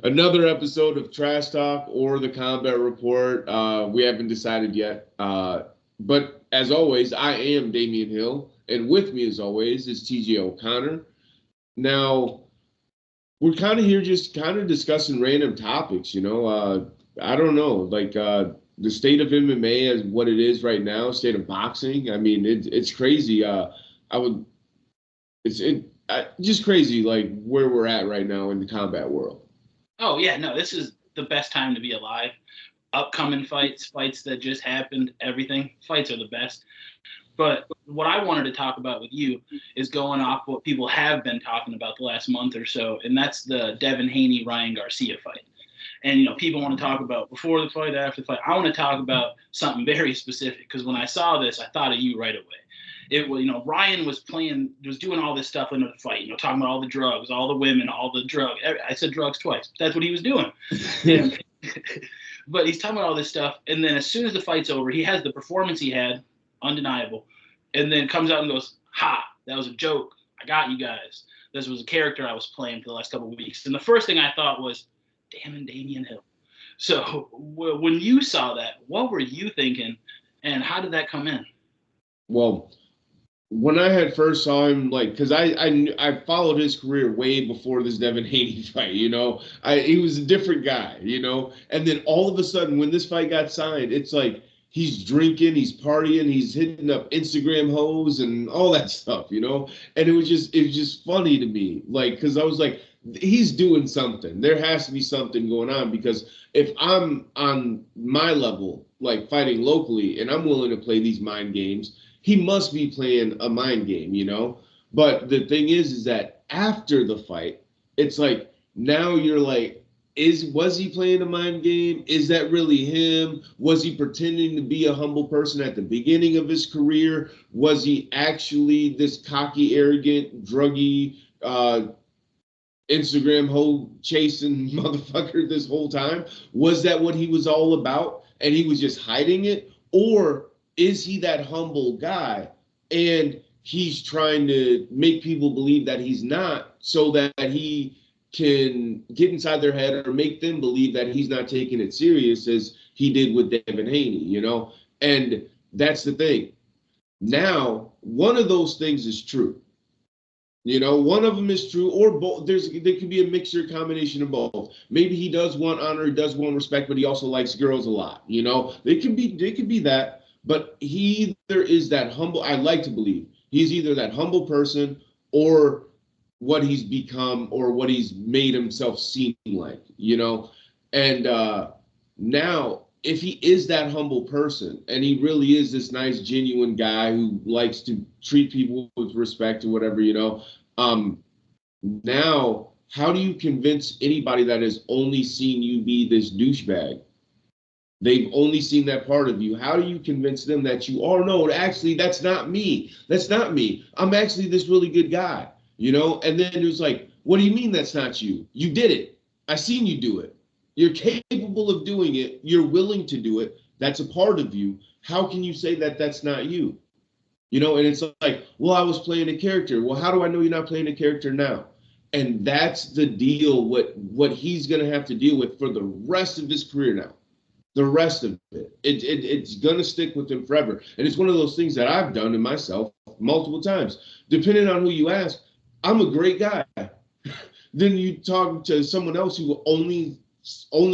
Another episode of Trash Talk or the Combat Report. We haven't decided yet. But as always, I am Damian Hill, and with me, as always, is TJ O'Connor. Now, we're kind of here just kind of discussing random topics, I don't know, the state of MMA as what it is right now, state of boxing. I mean, it's crazy. I would, just crazy, like where we're at right now in the combat world. Oh yeah, no, this is the best time to be alive. Upcoming fights, fights that just happened, everything. Fights are the best. But what I wanted to talk about with you is going off what people have been talking about the last month or so, and that's the Devin Haney Ryan Garcia fight. And people want to talk about before the fight, after the fight. I want to talk about something very specific because when I saw this, I thought of you right away. It was, Ryan was doing all this stuff in the fight, talking about all the drugs, all the women, all the drugs. I said drugs twice. That's what he was doing. But he's talking about all this stuff, and then as soon as the fight's over, he has the performance he had, undeniable, and then comes out and goes, "Ha, that was a joke. I got you guys. This was a character I was playing for the last couple of weeks." And the first thing I thought was, "Damn it, Damian Hill." So when you saw that, what were you thinking, and how did that come in? Well, when I had first saw him, like, because I followed his career way before this Devin Haney fight, he was a different guy, and then all of a sudden when this fight got signed, it's like he's drinking, he's partying, he's hitting up Instagram hoes and all that stuff, and it was just funny to me, like, because I was like, he's doing something. There has to be something going on because if I'm on my level, like fighting locally, and I'm willing to play these mind games, he must be playing a mind game. But the thing is that after the fight, it's like now you're like, was he playing a mind game? Is that really him? Was he pretending to be a humble person at the beginning of his career? Was he actually this cocky, arrogant, druggy, Instagram hoe chasing motherfucker this whole time? Was that what he was all about? And he was just hiding it? Or is he that humble guy and he's trying to make people believe that he's not so that he can get inside their head or make them believe that he's not taking it serious as he did with Devin Haney? And that's the thing. Now, one of those things is true. One of them is true, or both. There could be a mixture combination of both. Maybe he does want honor, he does want respect, but he also likes girls a lot. They could be that, but he either is that humble. I like to believe he's either that humble person or what he's become or what he's made himself seem like. And now, if he is that humble person and he really is this nice, genuine guy who likes to treat people with respect or whatever, now how do you convince anybody that has only seen you be this douchebag? They've only seen that part of you. How do you convince them that you are, no, actually, that's not me. That's not me. I'm actually this really good guy? And then it was like, what do you mean that's not you? You did it. I seen you do it. You're capable of doing it. You're willing to do it. That's a part of you. How can you say that that's not you? And it's like, well, I was playing a character. Well, how do I know you're not playing a character now? And that's the deal, what he's going to have to deal with for the rest of his career now. The rest of it's going to stick with him forever. And it's one of those things that I've done to myself multiple times. Depending on who you ask, I'm a great guy. Then you talk to someone else who only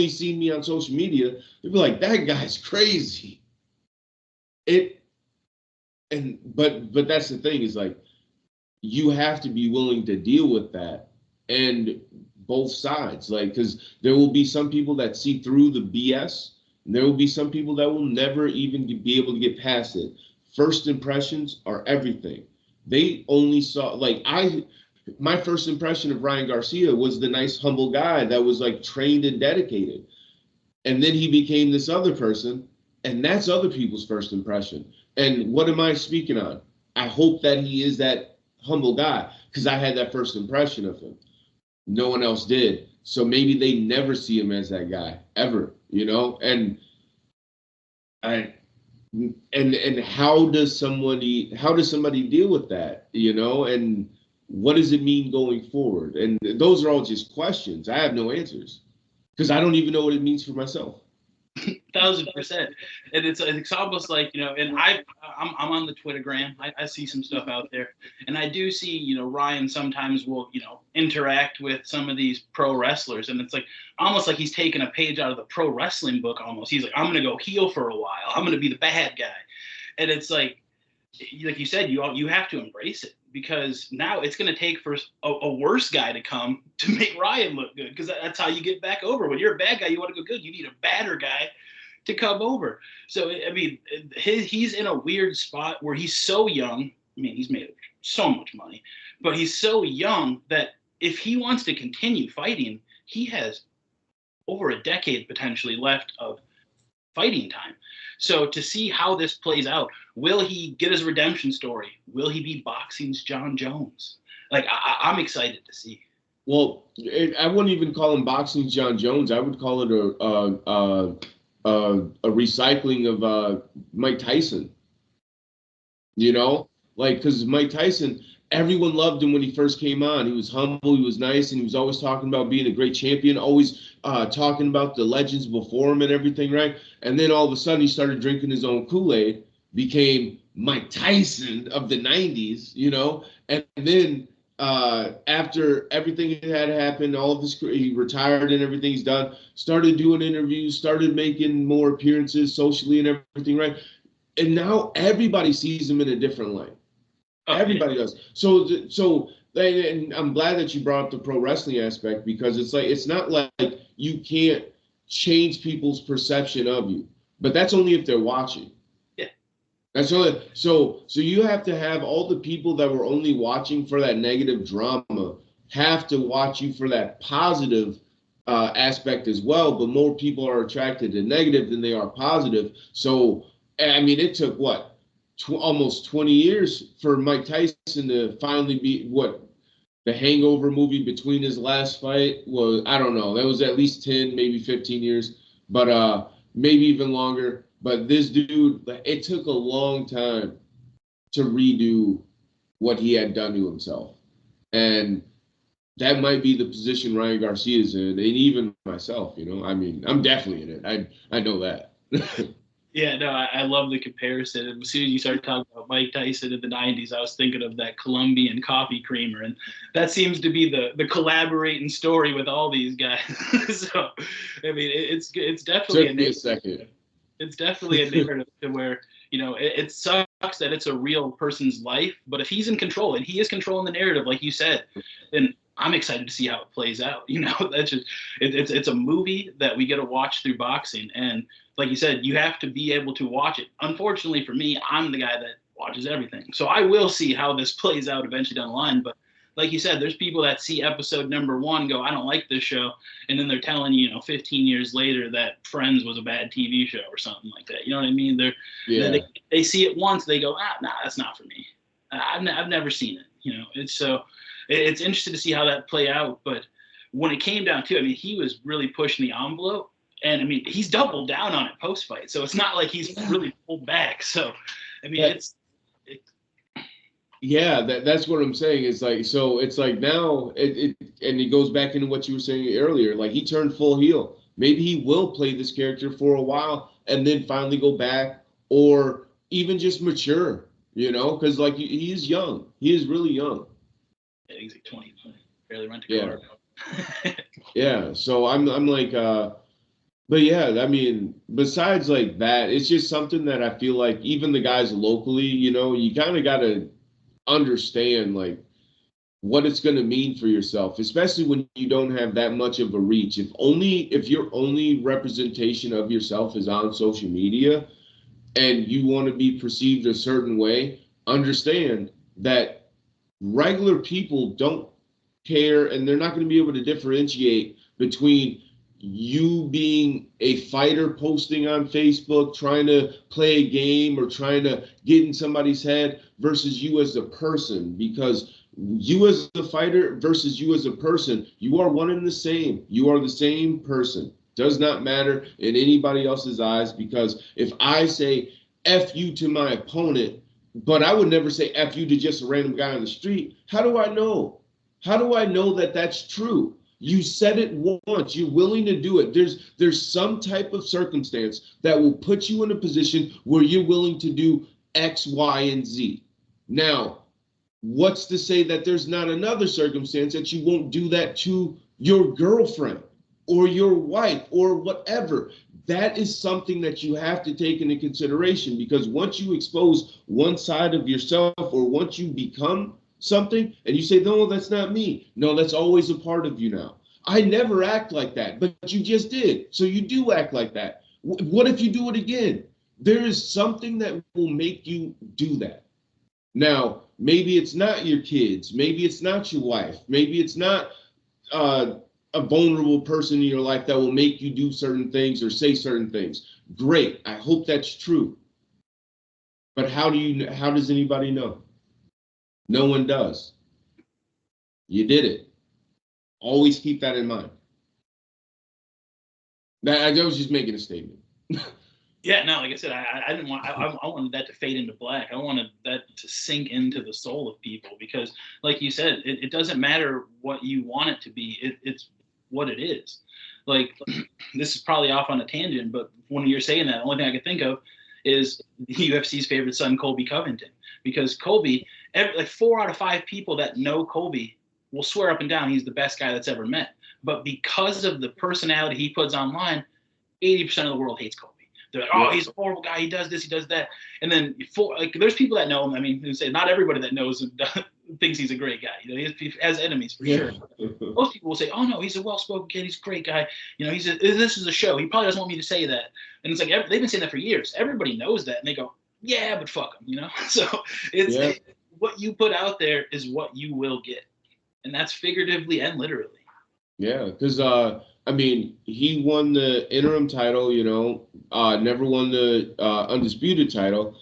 seen me on social media, they'd be like, that guy's crazy. But that's the thing, is like, you have to be willing to deal with that, and both sides, like, because there will be some people that see through the BS, and there will be some people that will never even be able to get past it. First impressions are everything. They only saw, like, my first impression of Ryan Garcia was the nice, humble guy that was like trained and dedicated. And then he became this other person, and that's other people's first impression. And what am I speaking on? I hope that he is that humble guy because I had that first impression of him. No one else did. So maybe they never see him as that guy ever. I and how does somebody deal with that? And what does it mean going forward? And those are all just questions. I have no answers. because I don't even know what it means for myself. 1,000%. And it's almost like, and I'm on the Twittergram. I see some stuff out there, and I do see, Ryan sometimes will, interact with some of these pro wrestlers, and it's like almost like he's taking a page out of the pro wrestling book almost. He's like, I'm gonna go heel for a while. I'm gonna be the bad guy. And it's like you said, you have to embrace it, because now it's going to take for a worse guy to come to make Ryan look good, because that's how you get back over. When you're a bad guy, you want to go good. You need a badder guy to come over. So, I mean, he's in a weird spot where he's so young. I mean, he's made so much money, but he's so young that if he wants to continue fighting, he has over a decade potentially left of fighting time. So to see how this plays out, will he get his redemption story? Will he be boxing's John Jones? Like, I'm excited to see. Well, I wouldn't even call him boxing's John Jones. I would call it a recycling of Mike Tyson. Because Mike Tyson, everyone loved him when he first came on. He was humble, he was nice, and he was always talking about being a great champion, always talking about the legends before him and everything, right? And then all of a sudden he started drinking his own Kool-Aid, became Mike Tyson of the 90s, and then after everything had happened, all of he retired and everything he's done, started doing interviews, started making more appearances socially and everything, right? And now everybody sees him in a different light. Everybody does. So, and I'm glad that you brought up the pro wrestling aspect, because it's not like you can't change people's perception of you, but that's only if they're watching. Yeah. That's only so you have to have all the people that were only watching for that negative drama have to watch you for that positive aspect as well. But more people are attracted to negative than they are positive. So, I mean, it took what? Almost 20 years for Mike Tyson to finally be the Hangover movie between his last fight was. I don't know. That was at least 10, maybe 15 years, but maybe even longer. But this dude, it took a long time to redo what he had done to himself. And that might be the position Ryan Garcia's in, and even myself, I mean, I'm definitely in it. I know that. Yeah, no, I love the comparison. And as soon as you started talking about Mike Tyson in the 90s, I was thinking of that Colombian coffee creamer. And that seems to be the collaborating story with all these guys. So, I mean, it's definitely Took me a second. It's definitely a narrative to where, it sucks that it's a real person's life. But if he's in control, and he is controlling the narrative, like you said, then I'm excited to see how it plays out. That's just it's a movie that we get to watch through boxing. And like you said, you have to be able to watch it. Unfortunately for me, I'm the guy that watches everything. So I will see how this plays out eventually down the line. But like you said, there's people that see episode number 1, go, I don't like this show. And then they're telling you, 15 years later that Friends was a bad TV show or something like that. You know what I mean? They see it once, they go, nah, that's not for me. I've never seen it. It's interesting to see how that play out. But when it came down to it, I mean, he was really pushing the envelope. And, I mean, he's doubled down on it post-fight. So it's not like he's really pulled back. So, I mean, Yeah, that's what I'm saying. It's like now, and it goes back into what you were saying earlier. Like, he turned full heel. Maybe he will play this character for a while and then finally go back, or even just mature, because, like, he is young. He is really young. Yeah, he's like 20. Barely rent a car. Yeah, so I'm like, but yeah, I mean, besides like that, it's just something that I feel like even the guys locally, you kind of got to understand like what it's going to mean for yourself, especially when you don't have that much of a reach. If your only representation of yourself is on social media and you want to be perceived a certain way, understand that regular people don't care, and they're not going to be able to differentiate between you being a fighter posting on Facebook, trying to play a game or trying to get in somebody's head versus you as a person. Because you as a fighter versus you as a person, you are one and the same. You are the same person. Does not matter in anybody else's eyes, because if I say F you to my opponent, but I would never say F you to just a random guy on the street, how do I know? How do I know that that's true? You said it once. You're willing to do it. There's some type of circumstance that will put you in a position where you're willing to do X, Y, and Z. Now, what's to say that there's not another circumstance that you won't do that to your girlfriend or your wife or whatever? That is something that you have to take into consideration, because once you expose one side of yourself, or once you become something and you say, no, that's not me. No, that's always a part of you now. I never act like that, but you just did. So you do act like that. What if you do it again? There is something that will make you do that. Now, maybe it's not your kids. Maybe it's not your wife. Maybe it's not a vulnerable person in your life that will make you do certain things or say certain things. Great. I hope that's true. But how does anybody know? No one does. You did it. Always keep that in mind. I was just making a statement. Yeah, no, like I said, I didn't want. I wanted that to fade into black. I wanted that to sink into the soul of people, because, like you said, it doesn't matter what you want it to be. It's what it is. Like, this is probably off on a tangent, but when you're saying that, the only thing I can think of is UFC's favorite son, Colby Covington, because Colby, like 4 out of 5 people that know Colby will swear up and down he's the best guy that's ever met. But because of the personality he puts online, 80% of the world hates Colby. They're like, oh, he's a horrible guy. He does this, he does that. And then there's people that know him. I mean, who say not everybody that knows him thinks he's a great guy. You know, he has enemies for sure. Most people will say, oh no, he's a well-spoken kid. He's a great guy. You know, this is a show. He probably doesn't want me to say that. And it's like they've been saying that for years. Everybody knows that, and they go, yeah, but fuck him. You know. So it's what you put out there is what you will get, and that's figuratively and literally. Yeah, because I mean, he won the interim title, you know, never won the undisputed title.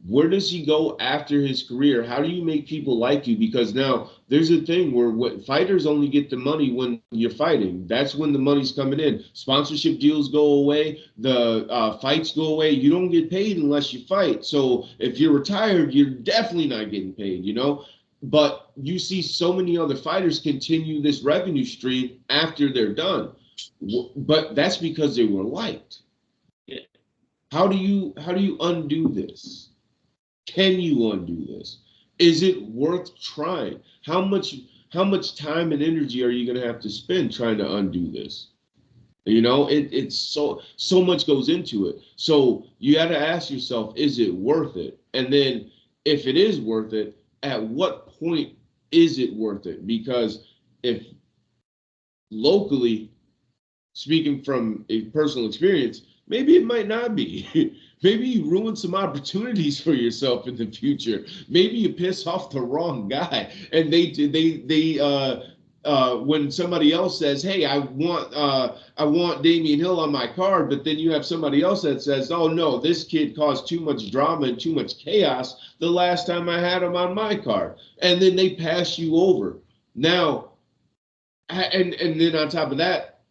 Where does he go after his career? How do you make people like you? Because now there's a thing where fighters only get the money when you're fighting. That's when the money's coming in. Sponsorship deals go away. The fights go away. You don't get paid unless you fight. So if you're retired, you're definitely not getting paid, you know? But you see so many other fighters continue this revenue stream after they're done. But that's because they were liked. Yeah. How do you undo this? Can you undo this? Is it worth trying? How much time and energy are you going to have to spend trying to undo this? You know, it's so much goes into it. So you got to ask yourself, is it worth it? And then if it is worth it, at what point is it worth it? Because if locally, speaking from a personal experience, maybe it might not be. Maybe you ruin some opportunities for yourself in the future. Maybe you piss off the wrong guy, and when somebody else says, "Hey, I want Damian Hill on my card," but then you have somebody else that says, "Oh no, this kid caused too much drama and too much chaos the last time I had him on my card," and then they pass you over. Now, and then on top of that,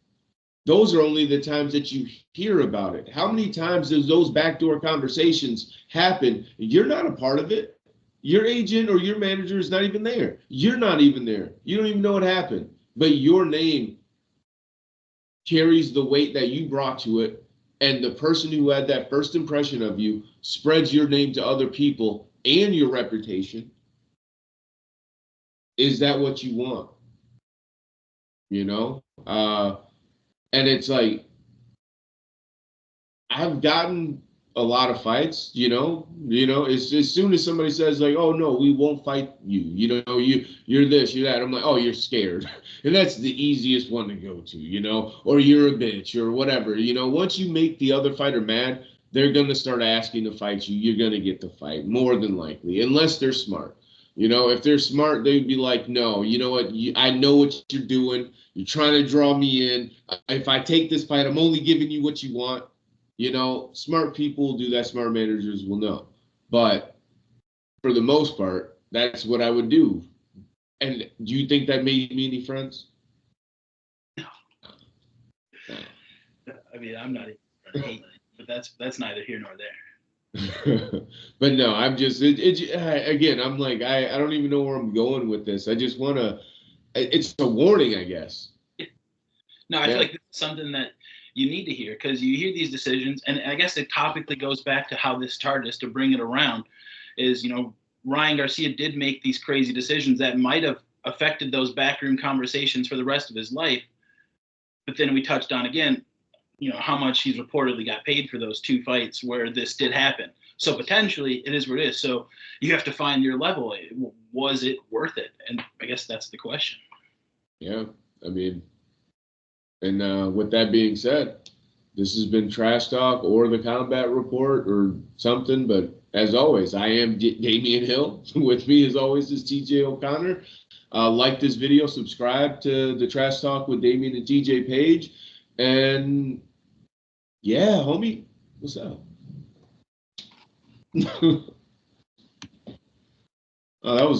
those are only the times that you hear about it. How many times does those backdoor conversations happen? You're not a part of it. Your agent or your manager is not even there. You're not even there. You don't even know what happened. But your name carries the weight that you brought to it. And the person who had that first impression of you spreads your name to other people and your reputation. Is that what you want? You know? And it's like, I've gotten a lot of fights, you know, as soon as somebody says like, oh no, we won't fight you, you know, you're this, you're that. I'm like, oh, you're scared. And that's the easiest one to go to, you know, or you're a bitch or whatever, you know. Once you make the other fighter mad, they're going to start asking to fight you. You're going to get the fight more than likely, unless they're smart. You know, if they're smart, they'd be like, no, you know what? I know what you're doing. You're trying to draw me in. If I take this fight, I'm only giving you what you want. You know, smart people will do that. Smart managers will know. But for the most part, that's what I would do. And do you think that made me any friends? No. I mean, I'm not even hating, but that's neither here nor there. But no, I'm just again, I'm like, I don't even know where I'm going with this. I just want to, it's a warning, I guess. No, I feel like this is something that you need to hear, because you hear these decisions, and I guess it topically goes back to how this started, is to bring it around, is, Ryan Garcia did make these crazy decisions that might have affected those backroom conversations for the rest of his life. But then we touched on again, how much he's reportedly got paid for those 2 fights where this did happen. So potentially it is what it is. So you have to find your level. Was it worth it? And I guess that's the question. Yeah, I mean, and with that being said, this has been Trash Talk or the Combat Report or something. But as always, I am Damian Hill. With me, as always, is TJ O'Connor. Like this video, subscribe to the Trash Talk with Damian and TJ page. And yeah, homie, what's up? Oh, that was